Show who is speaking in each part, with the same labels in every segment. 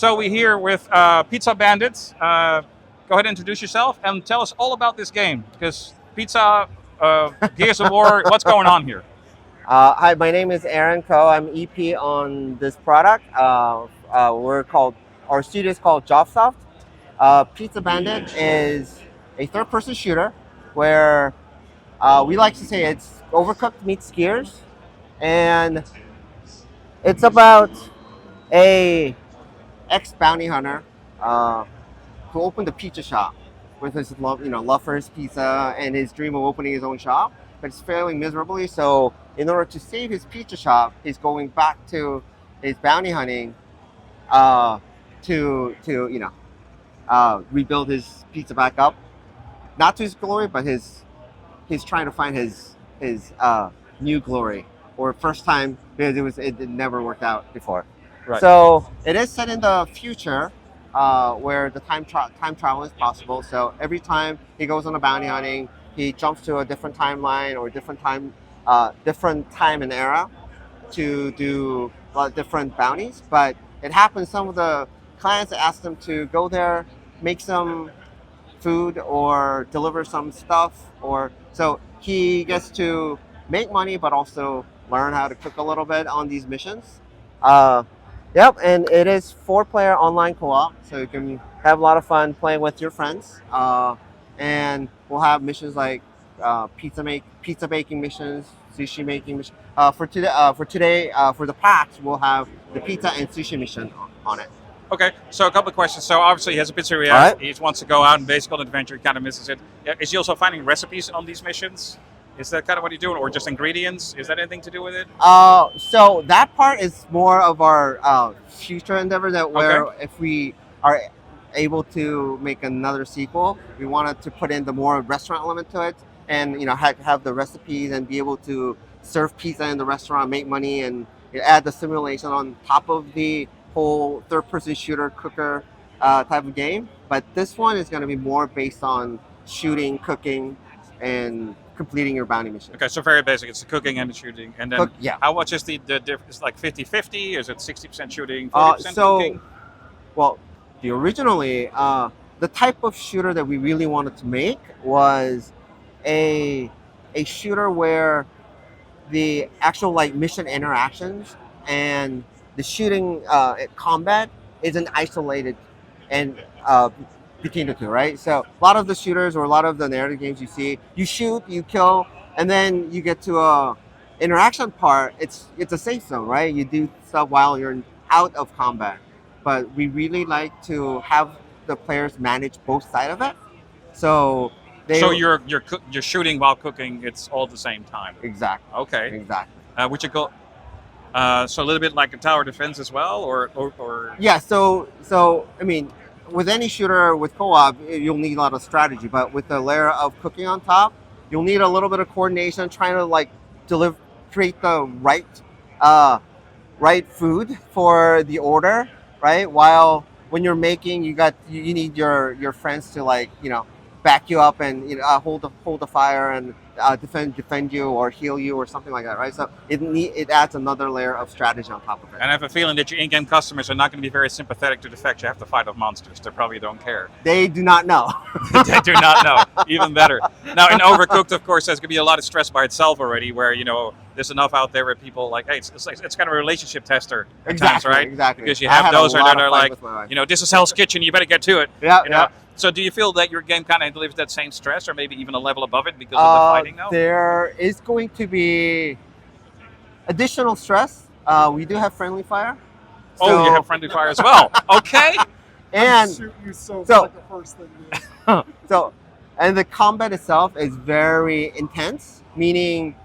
Speaker 1: So we're here with Pizza Bandit. Go ahead and introduce yourself and tell us all about this game. Because Pizza, Gears of War, what's going on here?
Speaker 2: Hi, my name is Aaron Ko. I'm EP on this product. Our studio is called Jofsoft. Pizza Bandit is a third-person shooter where we like to say it's Overcooked meets Gears, and it's about a ex-bounty hunter who opened a pizza shop with his love for his pizza and his dream of opening his own shop, but it's failing miserably. So in order to save his pizza shop, he's going back to his bounty hunting to rebuild his pizza back up, not to his glory, but he's trying to find his new glory or first time, because it never worked out before.
Speaker 1: Right.
Speaker 2: So it is set in the future, where the time travel is possible. So every time he goes on a bounty hunting, he jumps to a different timeline or different time and era to do a lot of different bounties. But it happens some of the clients ask him to go there, make some food or deliver some stuff, or so he gets to make money but also learn how to cook a little bit on these missions. Yep, and it is 4-player online co-op, so you can have a lot of fun playing with your friends. And we'll have missions like pizza baking missions, sushi making missions. For the packs, we'll have the pizza and sushi mission on it.
Speaker 1: Okay, so a couple of questions. So obviously he has a pizzeria.
Speaker 2: All right.
Speaker 1: He wants to go out and basically on an adventure. He kind of misses it. Is he also finding recipes on these missions? Is that kind of what he's doing, or just ingredients? Is that anything to do with it?
Speaker 2: So that part is more of our future endeavor. If we are able to make another sequel, we wanted to put in the more restaurant element to it, and have the recipes and be able to serve pizza in the restaurant, make money, and add the simulation on top of the whole third-person shooter cooker type of game. But this one is going to be more based on shooting, cooking, and completing your bounty mission.
Speaker 1: Okay, so very basic. It's the cooking and the shooting. And then how much is the difference? Like 50-50? Is it 60% shooting, 40% cooking?
Speaker 2: Well, originally, the type of shooter that we really wanted to make was a shooter where the actual mission interactions and the shooting combat isn't isolated and between the two, right? So a lot of the shooters or a lot of the narrative games you see, you shoot, you kill, and then you get to a interaction part. It's a safe zone, right? You do stuff while you're out of combat. But we really like to have the players manage both sides of it. So
Speaker 1: you're shooting while cooking. It's all at the same time.
Speaker 2: Exactly.
Speaker 1: Okay.
Speaker 2: Exactly.
Speaker 1: Would you go? So a little bit like a tower defense as well, or
Speaker 2: yeah. So I mean, with any shooter with co-op, you'll need a lot of strategy. But with the layer of cooking on top, you'll need a little bit of coordination, trying to create the right food for the order, right? While when you're making, you need your friends to back you up and hold the fire and defend you or heal you or something like that, right? So it adds another layer of strategy on top of it.
Speaker 1: And I have a feeling that your in-game customers are not going to be very sympathetic to the fact you have to fight off monsters. They probably don't care.
Speaker 2: They do not know.
Speaker 1: They do not know. Even better. Now, in Overcooked, of course, there's going to be a lot of stress by itself already, where there's enough out there where people hey, it's kind of a relationship tester at times, right?
Speaker 2: Exactly.
Speaker 1: Because you have those that are like, this is Hell's Kitchen, you better get to it.
Speaker 2: Yeah.
Speaker 1: So do you feel that your game kind of delivers that same stress, or maybe even a level above it because of the fighting now?
Speaker 2: There is going to be additional stress. We do have friendly fire.
Speaker 1: You have friendly fire as well. Okay.
Speaker 2: And
Speaker 3: shoot you so like the first thing.
Speaker 2: And the combat itself is very intense, meaning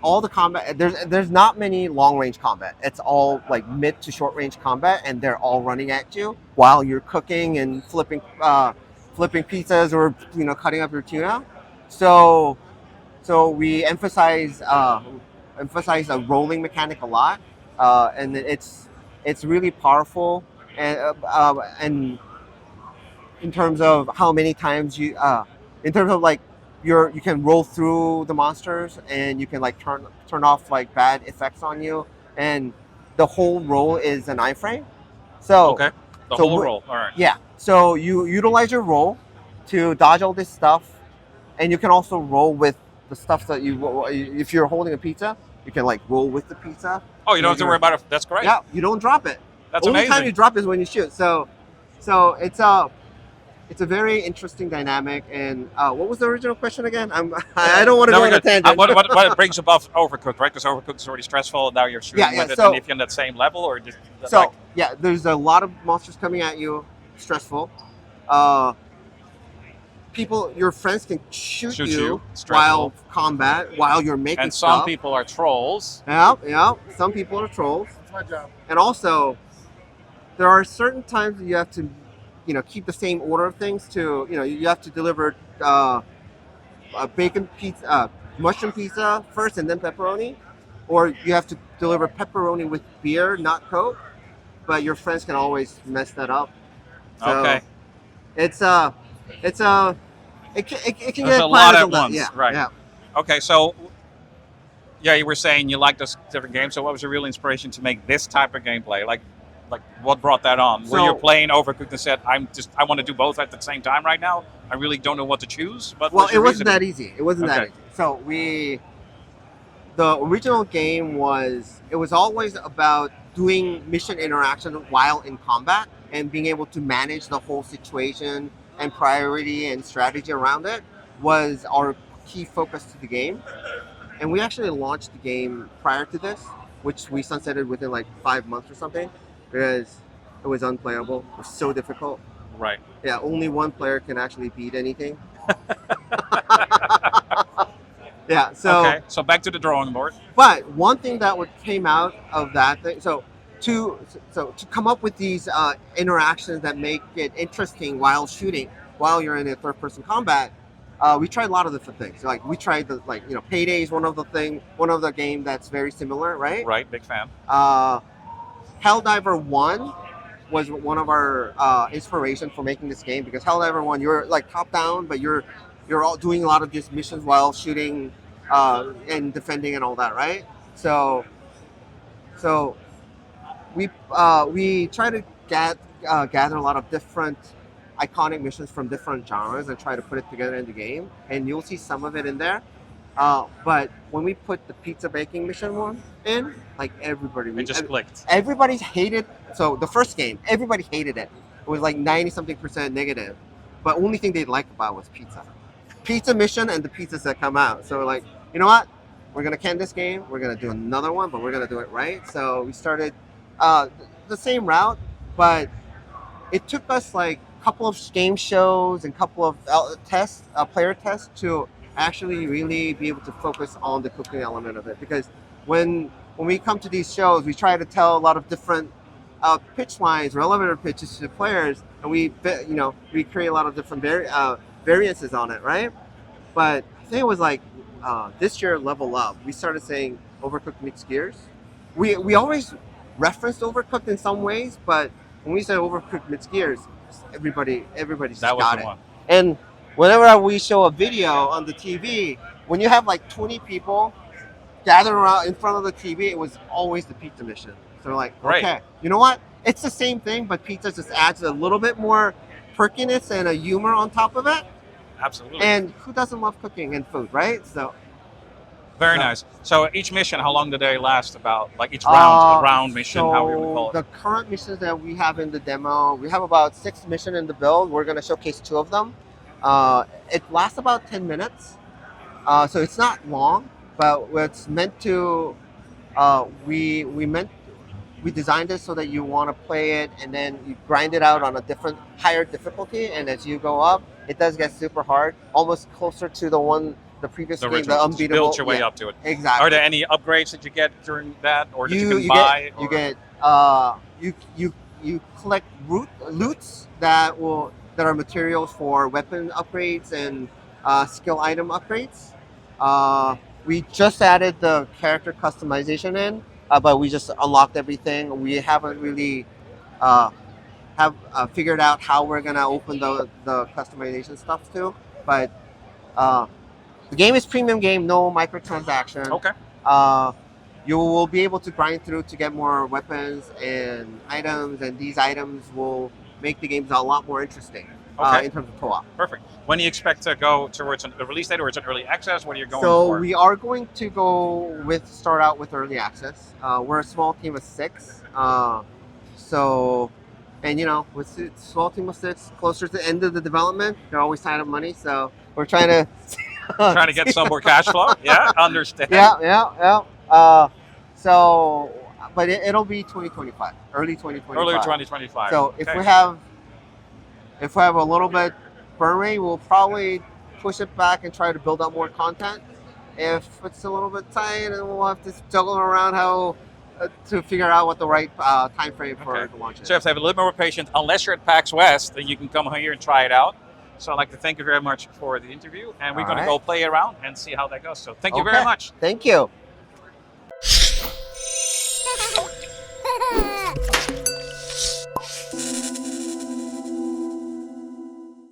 Speaker 2: all the combat, there's not many long range combat. It's all mid to short range combat, and they're all running at you while you're cooking and flipping pizzas or cutting up your tuna. So we emphasize a rolling mechanic a lot, and it's really powerful, and in terms of how many times you can roll through the monsters, and you can turn off bad effects on you, and the whole roll is an iframe. So
Speaker 1: Okay. The
Speaker 2: so
Speaker 1: whole
Speaker 2: we-
Speaker 1: roll. All right.
Speaker 2: yeah. So you utilize your roll to dodge all this stuff, and you can also roll with the stuff that you. If you're holding a pizza, you can like roll with the pizza.
Speaker 1: Oh, you don't have to worry about it. That's great.
Speaker 2: Yeah, you don't drop it.
Speaker 1: That's
Speaker 2: Only
Speaker 1: amazing.
Speaker 2: time you drop is when you shoot. So it's a very interesting dynamic. And what was the original question again? I don't want to
Speaker 1: No,
Speaker 2: go
Speaker 1: we're
Speaker 2: on a
Speaker 1: good.
Speaker 2: tangent.
Speaker 1: What it brings above Overcooked, right? Because Overcooked is already stressful, and now you're shooting
Speaker 2: Yeah,
Speaker 1: with it.
Speaker 2: so-
Speaker 1: And if you're on that same level, or just
Speaker 2: So
Speaker 1: like,
Speaker 2: yeah, there's a lot of monsters coming at you, stressful. Uh, your friends can shoot
Speaker 1: Shoot
Speaker 2: you
Speaker 1: you,
Speaker 2: while
Speaker 1: stressful.
Speaker 2: combat, while you're making
Speaker 1: and some
Speaker 2: stuff.
Speaker 1: people are trolls.
Speaker 2: Yeah. Some people are trolls,
Speaker 3: That's my job.
Speaker 2: and also there are certain times that you have to, keep the same order of things. You have to deliver a bacon pizza, mushroom pizza first, and then pepperoni, or you have to deliver pepperoni with beer, not Coke. But your friends can always mess that up. So
Speaker 1: Okay.
Speaker 2: It's it can
Speaker 1: There's
Speaker 2: get
Speaker 1: a
Speaker 2: quite
Speaker 1: lot at
Speaker 2: adult-
Speaker 1: once,
Speaker 2: Yeah,
Speaker 1: right.
Speaker 2: Yeah.
Speaker 1: Okay, so yeah, you were saying you like this different games. So what was your real inspiration to make this type of gameplay? Like what brought that on? Were you
Speaker 2: So-
Speaker 1: playing Overcooked and said, I want to do both at the same time right now. I really don't know what to choose. But
Speaker 2: Well, it wasn't that easy. It wasn't that
Speaker 1: Okay.
Speaker 2: easy. So the original game was always about doing mission interaction while in combat and being able to manage the whole situation and priority and strategy around it was our key focus to the game. And we actually launched the game prior to this, which we sunsetted within like 5 months or something, because it was unplayable. It was so difficult.
Speaker 1: Right.
Speaker 2: Yeah, only one player can actually beat anything. Yeah, so
Speaker 1: Okay. So back to the drawing board.
Speaker 2: but one thing that came out of that thing, to come up with these interactions that make it interesting while shooting, while you're in a third-person combat, we tried a lot of different things. Like we tried Payday is one of the game that's very similar, right?
Speaker 1: Right. Big fan.
Speaker 2: Helldiver 1 was one of our inspiration for making this game, because Helldiver 1, you're like top down, but you're all doing a lot of these missions while shooting and defending and all that, right? So we try to gather a lot of different iconic missions from different genres and try to put it together in the game, and you'll see some of it in there. But when we put the pizza baking mission one in, like
Speaker 1: It just clicked.
Speaker 2: everybody hated. So the first game, everybody hated it. It was like 90-something% negative, but only thing they liked about it was pizza mission and the pizzas that come out. So like, you know what? We're gonna can this game. We're gonna do another one, but we're gonna do it right. So we started the same route, but it took us like a couple of game shows and couple of player tests to actually really be able to focus on the cooking element of it. Because when we come to these shows, we try to tell a lot of different pitch lines or elevator pitches to the players, and we create a lot of different variances on it, right? But I think it was like this year, Level Up, we started saying Overcooked meets Gears. We always referenced Overcooked in some ways, but when we said Overcooked meets Gears, everybody just
Speaker 1: That was
Speaker 2: got
Speaker 1: the
Speaker 2: it.
Speaker 1: one.
Speaker 2: And whenever we show a video on the TV, when you have like 20 people gathered around in front of the TV, it was always the pizza mission. So we're like,
Speaker 1: Right.
Speaker 2: okay, you know what? It's the same thing, but pizza just adds a little bit more perkiness and a humor on top of it.
Speaker 1: Absolutely.
Speaker 2: And who doesn't love cooking and food, right? So
Speaker 1: Very
Speaker 2: Yeah.
Speaker 1: nice. So each mission, how long do they last? About like each round, a round mission,
Speaker 2: so
Speaker 1: however you want to call it.
Speaker 2: the current missions that we have in the demo, we have about 6 missions in the build. We're going to showcase 2 of them. It lasts about 10 minutes, so it's not long, but it's meant to. We designed it so that you want to play it and then you grind it out on a higher difficulty, and as you go up, it does get super hard, almost closer to the previous
Speaker 1: The
Speaker 2: game,
Speaker 1: original.
Speaker 2: the
Speaker 1: Just
Speaker 2: unbeatable.
Speaker 1: build your way
Speaker 2: yeah,
Speaker 1: up to it.
Speaker 2: Exactly.
Speaker 1: Are there any upgrades that you get during that, or that you can buy?
Speaker 2: You
Speaker 1: or-
Speaker 2: get you collect loots that are materials for weapon upgrades and skill item upgrades. We just added the character customization in, but we just unlocked everything. We haven't really have figured out how we're gonna open the customization stuff too. But the game is premium game, no microtransaction.
Speaker 1: Okay.
Speaker 2: you will be able to grind through to get more weapons and items, and these items will make the games a lot more interesting
Speaker 1: Okay.
Speaker 2: in terms of co-op.
Speaker 1: Perfect. When do you expect to go towards a release date, or is it early access? What are you going
Speaker 2: So
Speaker 1: for?
Speaker 2: we are going to start out with early access. We're a small team of 6. And with a small team of 6, closer to the end of the development, they're always tied up money. So we're trying to
Speaker 1: Trying to get some more cash flow? Yeah, understand.
Speaker 2: Yeah. But it'll be 2025, early 2025.
Speaker 1: Early 2025.
Speaker 2: So if
Speaker 1: Okay.
Speaker 2: we have a little bit burn rate, we'll probably push it back and try to build up more content. If it's a little bit tight, then we'll have to juggle around how to figure out what the right time frame for
Speaker 1: Okay.
Speaker 2: the launch is.
Speaker 1: So you have to have a little more patience. Unless you're at PAX West, then you can come here and try it out. So I'd like to thank you very much for the interview, and we're
Speaker 2: All
Speaker 1: going to
Speaker 2: right.
Speaker 1: go play around and see how that goes. So thank you
Speaker 2: Okay.
Speaker 1: very much.
Speaker 2: Thank you.